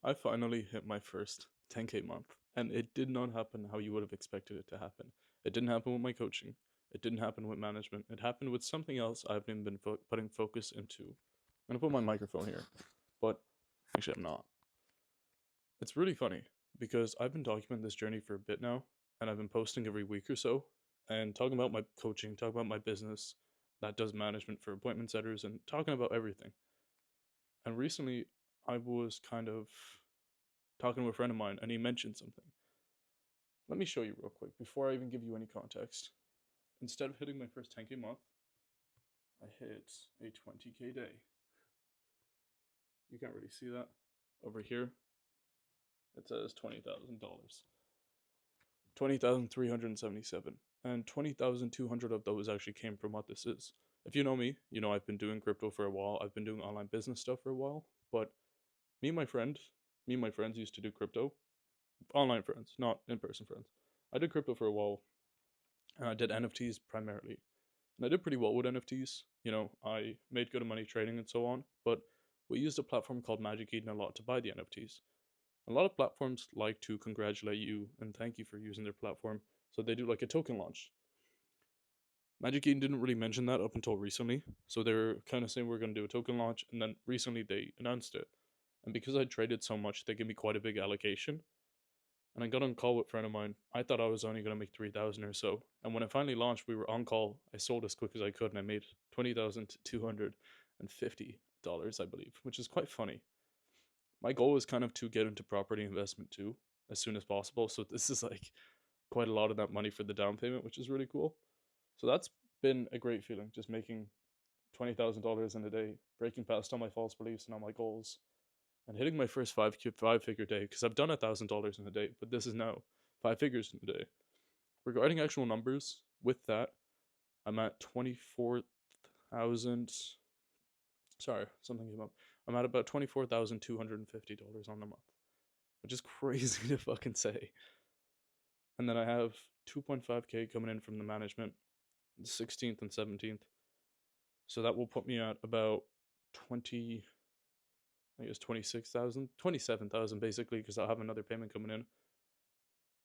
I finally hit my first 10K month, and it did not happen how you would have expected it to happen. It didn't happen with my coaching. It didn't happen with management. It happened with something else I've been putting focus into. I'm gonna put my microphone here, but actually I'm not. It's really funny because I've been documenting this journey for a bit now, and I've been posting every week or so, and talking about my coaching, talking about my business that does management for appointment setters, and talking about everything. And recently, I was kind of talking to a friend of mine, and he mentioned something. Let me show you real quick before I even give you any context. Instead of hitting my first 10K month, I hit a 20K day. You can't really see that. Over here, it says $20,000. 20,377. And 20,200 of those actually came from what this is. If you know me, you know I've been doing crypto for a while. I've been doing online business stuff for a while. But me and my friend, me and my friends used to do crypto. Online friends, not in person friends. I did crypto for a while, and I did NFTs primarily. And I did pretty well with NFTs. You know, I made good money trading and so on. But we used a platform called Magic Eden a lot to buy the NFTs. A lot of platforms like to congratulate you and thank you for using their platform, so they do like a token launch. Magic Eden didn't really mention that up until recently, so they're kind of saying we're going to do a token launch, and then recently they announced it. And because I traded so much, they gave me quite a big allocation. And I got on call with a friend of mine. I thought I was only going to make 3,000 or so. And when it finally launched, we were on call. I sold as quick as I could, and I made $20,250, I believe, which is quite funny. My goal is kind of to get into property investment too, as soon as possible. So this is like quite a lot of that money for the down payment, which is really cool. So that's been a great feeling, just making $20,000 in a day, breaking past all my false beliefs and all my goals, and hitting my first five figure day. Because I've done $1,000 in a day, but this is now 5 figures in a day. Regarding actual numbers, with that, I'm at 24,000. Sorry, something came up. I'm at about $24,250 on the month, which is crazy to fucking say. And then I have 2.5K coming in from the management, the 16th and 17th. So that will put me at about 20, I guess 26,000, 27,000 basically, because I'll have another payment coming in.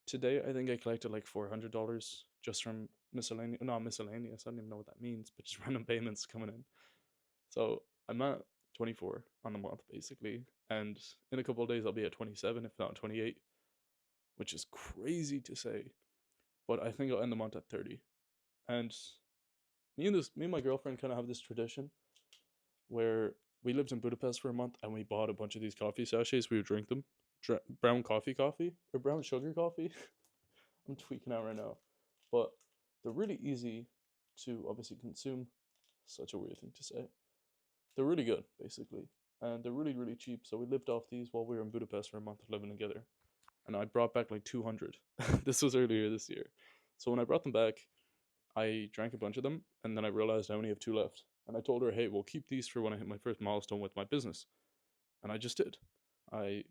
Today, I think I collected like $400 just from miscellaneous, not miscellaneous, I don't even know what that means, but just random payments coming in. So I'm at 24 on the month basically, and in a couple of days I'll be at 27, if not 28, which is crazy to say, but I think I'll end the month at 30. And me and my girlfriend kind of have this tradition where we lived in Budapest for a month and we bought a bunch of these coffee sachets. We would drink them, brown coffee, or brown sugar coffee. I'm tweaking out right now, but they're really easy to obviously consume. Such a weird thing to say. They're really good, basically, and they're really really cheap. So we lived off these while we were in Budapest for a month living together, and I brought back like 200. This was earlier this year. So when I brought them back, I drank a bunch of them, and then I realized I only have two left. And I told her, hey, we'll keep these for when I hit my first milestone with my business. And I just did. I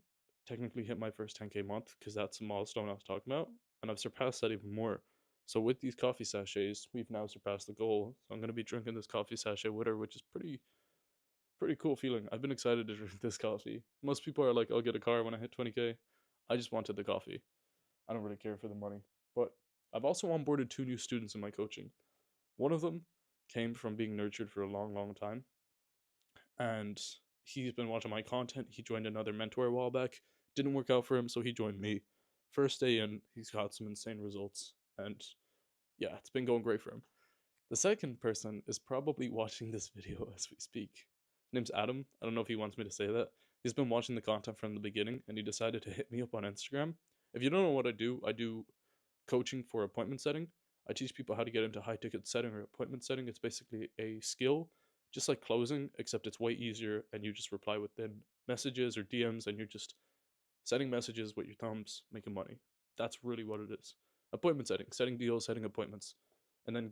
technically hit my first 10K month because that's the milestone I was talking about. And I've surpassed that even more. So with these coffee sachets, we've now surpassed the goal. So I'm going to be drinking this coffee sachet with her, which is pretty cool feeling. I've been excited to drink this coffee. Most people are like, I'll get a car when I hit 20K. I just wanted the coffee. I don't really care for the money. But I've also onboarded two new students in my coaching. One of them came from being nurtured for a long, long time. And he's been watching my content. He joined another mentor a while back. Didn't work out for him, so he joined me. First day in, he's got some insane results. And yeah, it's been going great for him. The second person is probably watching this video as we speak. His name's Adam. I don't know if he wants me to say that. He's been watching the content from the beginning and he decided to hit me up on Instagram. If you don't know what I do coaching for appointment setting. I teach people how to get into high ticket setting or appointment setting. It's basically a skill, just like closing, except it's way easier and you just reply within messages or DMs and you're just sending messages with your thumbs, making money. That's really what it is. Appointment setting, setting deals, setting appointments, and then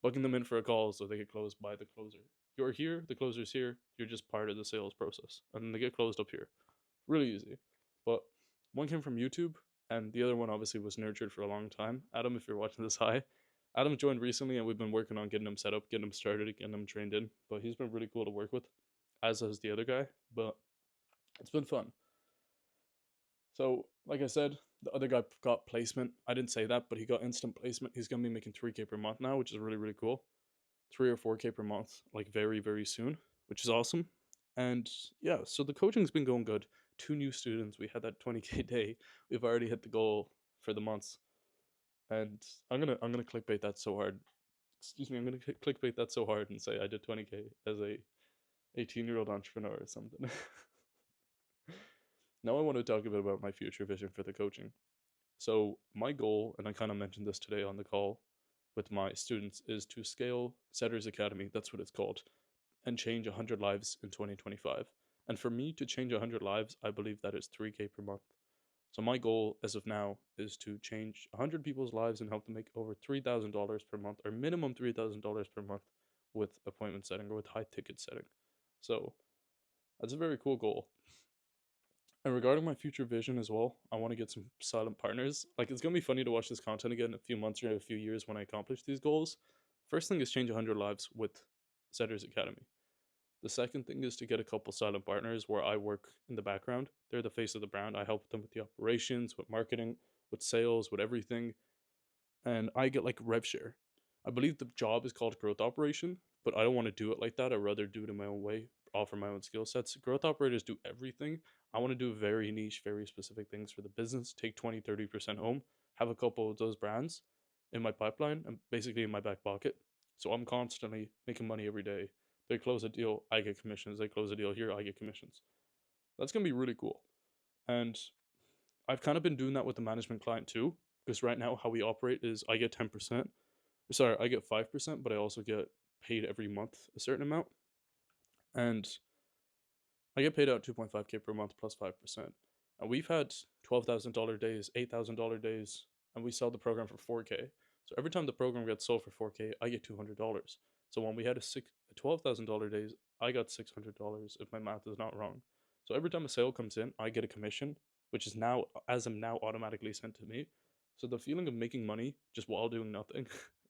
booking them in for a call so they get closed by the closer. You're here, the closer's here, you're just part of the sales process. And then they get closed up here. Really easy. But one came from YouTube, and the other one obviously was nurtured for a long time. Adam, if you're watching this, hi. Adam joined recently, and we've been working on getting him set up, getting him started, getting him trained in. But he's been really cool to work with, as has the other guy. But it's been fun. So, like I said, the other guy got placement. I didn't say that, but he got instant placement. He's gonna be making 3K per month now, which is really really cool. 3 or 4K per month, like very very soon, which is awesome. And yeah, so the coaching's been going good. Two new students. We had that 20K day. We've already hit the goal for the months, and I'm gonna clickbait that so hard. Excuse me, I'm gonna clickbait that so hard and say I did 20K as a 18-year-old entrepreneur or something. Now I want to talk a bit about my future vision for the coaching. So my goal, and I kind of mentioned this today on the call with my students, is to scale Setters Academy. That's what it's called, and change 100 lives in 2025. And for me to change 100 lives, I believe that is 3K per month. So my goal as of now is to change 100 people's lives and help them make over $3,000 per month, or minimum $3,000 per month, with appointment setting or with high ticket setting. So that's a very cool goal. And regarding my future vision as well, I want to get some silent partners. Like, it's gonna be funny to watch this content again in a few months or a few years when I accomplish these goals. First thing is change 100 lives with Setters Academy. The second thing is to get a couple silent partners where I work in the background. They're the face of the brand. I help them with the operations, with marketing, with sales, with everything, and I get like rev share. I believe the job is called growth operation, but I don't want to do it like that. I'd rather do it in my own way, offer my own skill sets. Growth operators do everything. I want to do very niche, very specific things for the business, take 20-30% home, have a couple of those brands in my pipeline and basically in my back pocket. So I'm constantly making money every day. They close a deal, I get commissions. They close a deal here, I get commissions. That's going to be really cool. And I've kind of been doing that with the management client too, because right now how we operate is I get 10%. Sorry, I get 5%, but I also get paid every month a certain amount. And I get paid out 2.5K per month plus 5%. And we've had $12,000 days, $8,000 days, and we sell the program for 4K. So every time the program gets sold for 4K, I get $200. So when we had a $12,000 days, I got $600 if my math is not wrong. So every time a sale comes in, I get a commission, which is now, as I'm now, automatically sent to me. So the feeling of making money just while doing nothing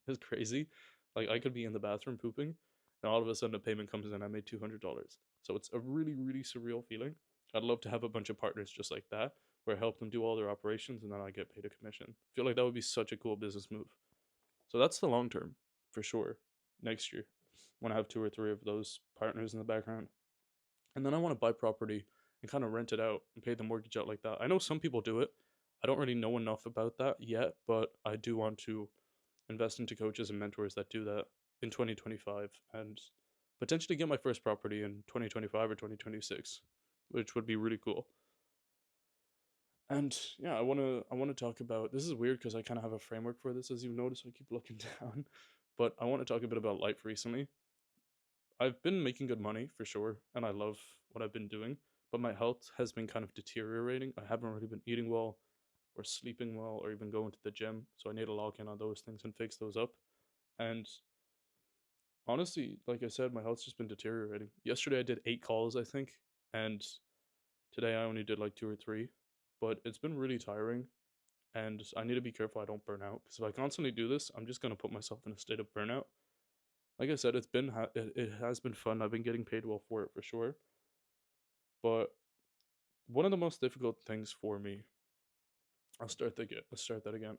is crazy. Like, I could be in the bathroom pooping, and all of a sudden a payment comes in, I made $200. So it's a really, really surreal feeling. I'd love to have a bunch of partners just like that, where I help them do all their operations and then I get paid a commission. I feel like that would be such a cool business move. So that's the long term, for sure. Next year, when I have 2 or 3 of those partners in the background. And then I want to buy property and kind of rent it out and pay the mortgage out like that. I know some people do it. I don't really know enough about that yet, but I do want to invest into coaches and mentors that do that in 2025 and potentially get my first property in 2025 or 2026, which would be really cool. And yeah, I want to talk about, this is weird because I kind of have a framework for this, as you've noticed. I keep looking down, but I want to talk a bit about life recently. I've been making good money for sure, and I love what I've been doing, but my health has been kind of deteriorating. I haven't really been eating well or sleeping well or even going to the gym, so I need to log in on those things and fix those up. And honestly, like I said, my health's just been deteriorating. Yesterday I did 8 calls, I think, and today I only did like 2 or 3. But it's been really tiring, and I need to be careful I don't burn out. Because if I constantly do this, I'm just gonna put myself in a state of burnout. Like I said, it has been fun. I've been getting paid well for it for sure. But one of the most difficult things for me, Let's start that again.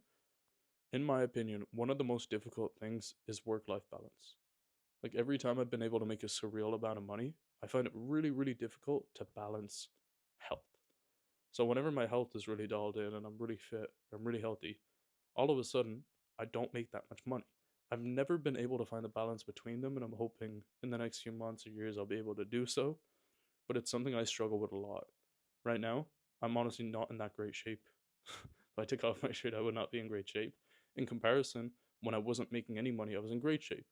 In my opinion, one of the most difficult things is work-life balance. Like, every time I've been able to make a surreal amount of money, I find it really, really difficult to balance health. So whenever my health is really dialed in and I'm really fit, I'm really healthy, all of a sudden I don't make that much money. I've never been able to find the balance between them, and I'm hoping in the next few months or years I'll be able to do so. But it's something I struggle with a lot. Right now, I'm honestly not in that great shape. If I took off my shirt, I would not be in great shape. In comparison, when I wasn't making any money, I was in great shape.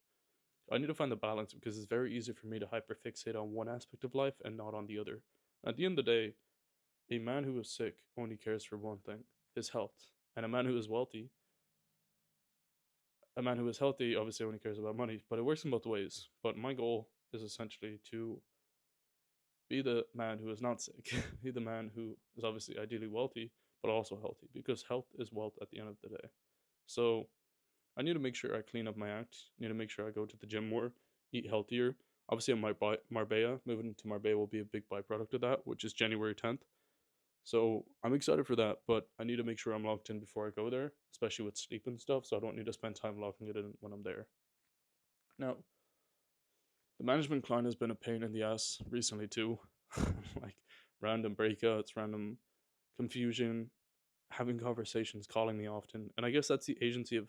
I need to find the balance because it's very easy for me to hyperfixate on one aspect of life and not on the other. At the end of the day, a man who is sick only cares for one thing, his health. And a man who is healthy obviously only cares about money, but it works in both ways. But my goal is essentially to be the man who is not sick, be the man who is obviously ideally wealthy, but also healthy, because health is wealth at the end of the day. So I need to make sure I clean up my act. I need to make sure I go to the gym more, eat healthier. Obviously, on my Marbella, moving to Marbella will be a big byproduct of that, which is January 10th. So I'm excited for that, but I need to make sure I'm locked in before I go there, especially with sleep and stuff. So I don't need to spend time locking it in when I'm there. Now, the management client has been a pain in the ass recently too, like random breakouts, random confusion, having conversations, calling me often, and I guess that's the agency of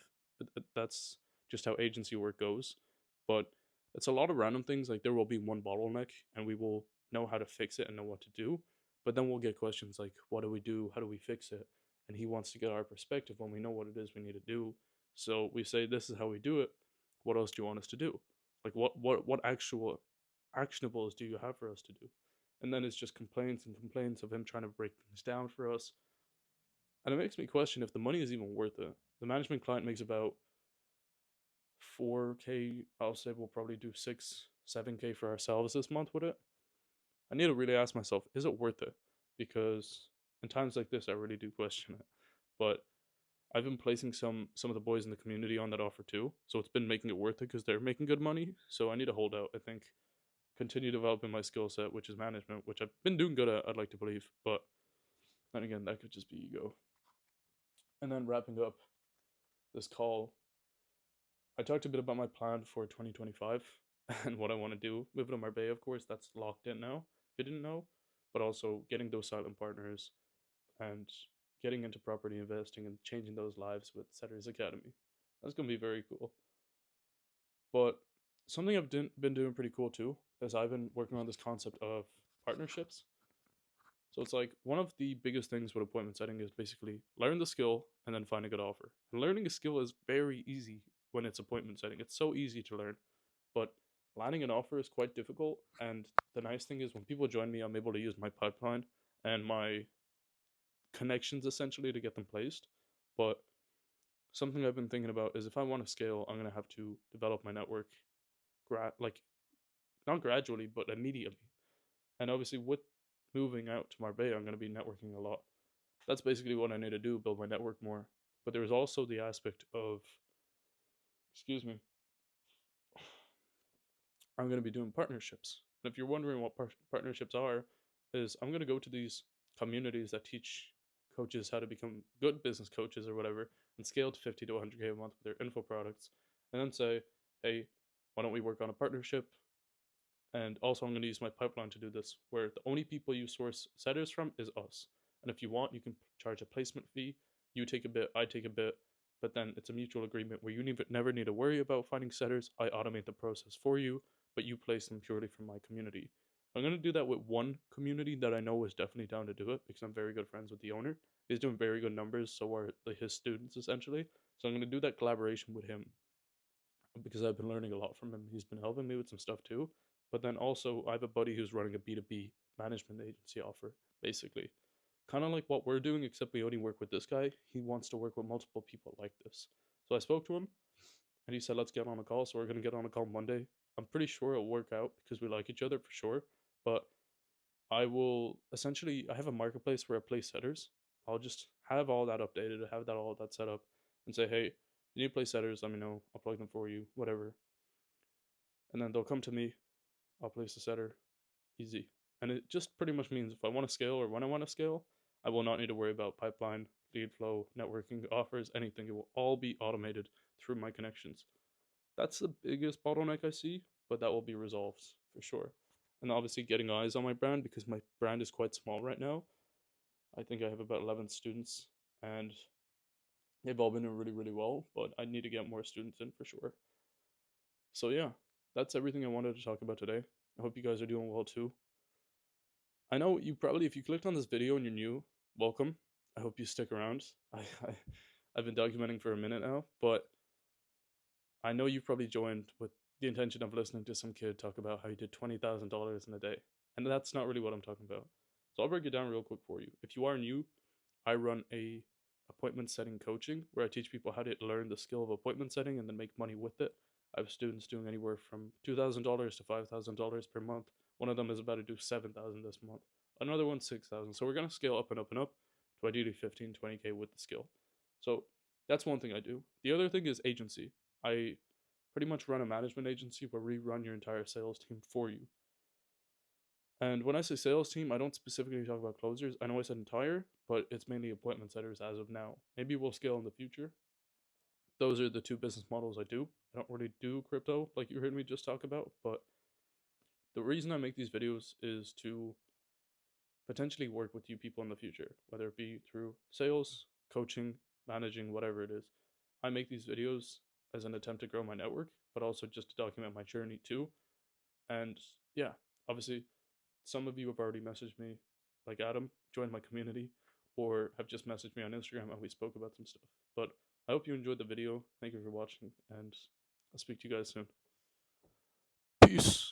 that's just how agency work goes. But it's a lot of random things. Like there will be one bottleneck, and we will know how to fix it and know what to do. But then we'll get questions like, "What do we do? How do we fix it?" And he wants to get our perspective when we know what it is we need to do. So we say, "This is how we do it. What else do you want us to do? Like what actual actionables do you have for us to do?" And then it's just complaints and complaints of him trying to break things down for us, and it makes me question if the money is even worth it. The management client makes about 4K. I'll say we'll probably do 7K for ourselves this month with it. I need to really ask myself, is it worth it? Because in times like this, I really do question it. But I've been placing some of the boys in the community on that offer too, so it's been making it worth it because they're making good money. So I need to hold out. I think continue developing my skill set, which is management, which I've been doing good at. I'd like to believe, but then again, that could just be ego. And then wrapping up this call, I talked a bit about my plan for 2025 and what I want to do. Moving to Marbella, of course, that's locked in now, if you didn't know, but also getting those silent partners and getting into property investing and changing those lives with Setters Academy. That's going to be very cool. But something been doing pretty cool too is I've been working on this concept of partnerships. So it's like one of the biggest things with appointment setting is basically learn the skill and then find a good offer. And learning a skill is very easy when it's appointment setting. It's so easy to learn, but landing an offer is quite difficult. And the nice thing is when people join me, I'm able to use my pipeline and my connections essentially to get them placed. But something I've been thinking about is if I want to scale, I'm gonna have to develop my network, like not gradually, but immediately. And obviously, with moving out to Marbella, I'm gonna be networking a lot. That's basically what I need to do, build my network more. But there is also the aspect of, excuse me, I'm going to be doing partnerships. And if you're wondering what partnerships are, is I'm going to go to these communities that teach coaches how to become good business coaches or whatever and scale to 50 to 100K a month with their info products, and then say, hey, why don't we work on a partnership? And also, I'm going to use my pipeline to do this, where the only people you source setters from is us. And if you want, you can charge a placement fee. You take a bit, I take a bit, but then it's a mutual agreement where you never need to worry about finding setters. I automate the process for you, but you place them purely from my community. I'm going to do that with one community that I know is definitely down to do it because I'm very good friends with the owner. He's doing very good numbers, so are his students essentially. So I'm going to do that collaboration with him because I've been learning a lot from him. He's been helping me with some stuff too. But then also, I have a buddy who's running a B2B management agency offer, basically. Kind of like what we're doing, except we only work with this guy. He wants to work with multiple people like this. So I spoke to him and he said, let's get on a call. So we're going to get on a call Monday. I'm pretty sure it'll work out because we like each other for sure. But I will essentially, I have a marketplace where I place setters. I'll just have all that updated, have that all that set up, and say, hey, you need to place setters, let me know. I'll plug them for you, whatever. And then they'll come to me. I'll place the setter. Easy. And it just pretty much means if I want to scale or when I want to scale, I will not need to worry about pipeline, lead flow, networking, offers, anything. It will all be automated through my connections. That's the biggest bottleneck I see, but that will be resolved for sure. And obviously, getting eyes on my brand because my brand is quite small right now. I think I have about 11 students, and they've all been doing really, really well, but I need to get more students in for sure. So, yeah, that's everything I wanted to talk about today. I hope you guys are doing well too. I know you probably, if you clicked on this video and you're new, welcome. I hope you stick around. I've been documenting for a minute now, but I know you've probably joined with the intention of listening to some kid talk about how he did $20,000 in a day. And that's not really what I'm talking about. So I'll break it down real quick for you. If you are new, I run a appointment setting coaching where I teach people how to learn the skill of appointment setting and then make money with it. I have students doing anywhere from $2,000 to $5,000 per month. One of them is about to do $7,000 this month. Another one $6,000. So we're gonna scale up and up and up to ideally 15, 20K with the skill. So that's one thing I do. The other thing is agency. I pretty much run a management agency where we run your entire sales team for you. And when I say sales team, I don't specifically talk about closers. I know I said entire, but it's mainly appointment setters as of now. Maybe we'll scale in the future. Those are the two business models I do. I don't really do crypto like you heard me just talk about, but the reason I make these videos is to potentially work with you people in the future, whether it be through sales, coaching, managing, whatever it is. I make these videos as an attempt to grow my network, but also just to document my journey too. And yeah, obviously, some of you have already messaged me, like Adam, joined my community, or have just messaged me on Instagram and we spoke about some stuff. But I hope you enjoyed the video. Thank you for watching, and I'll speak to you guys soon. Peace.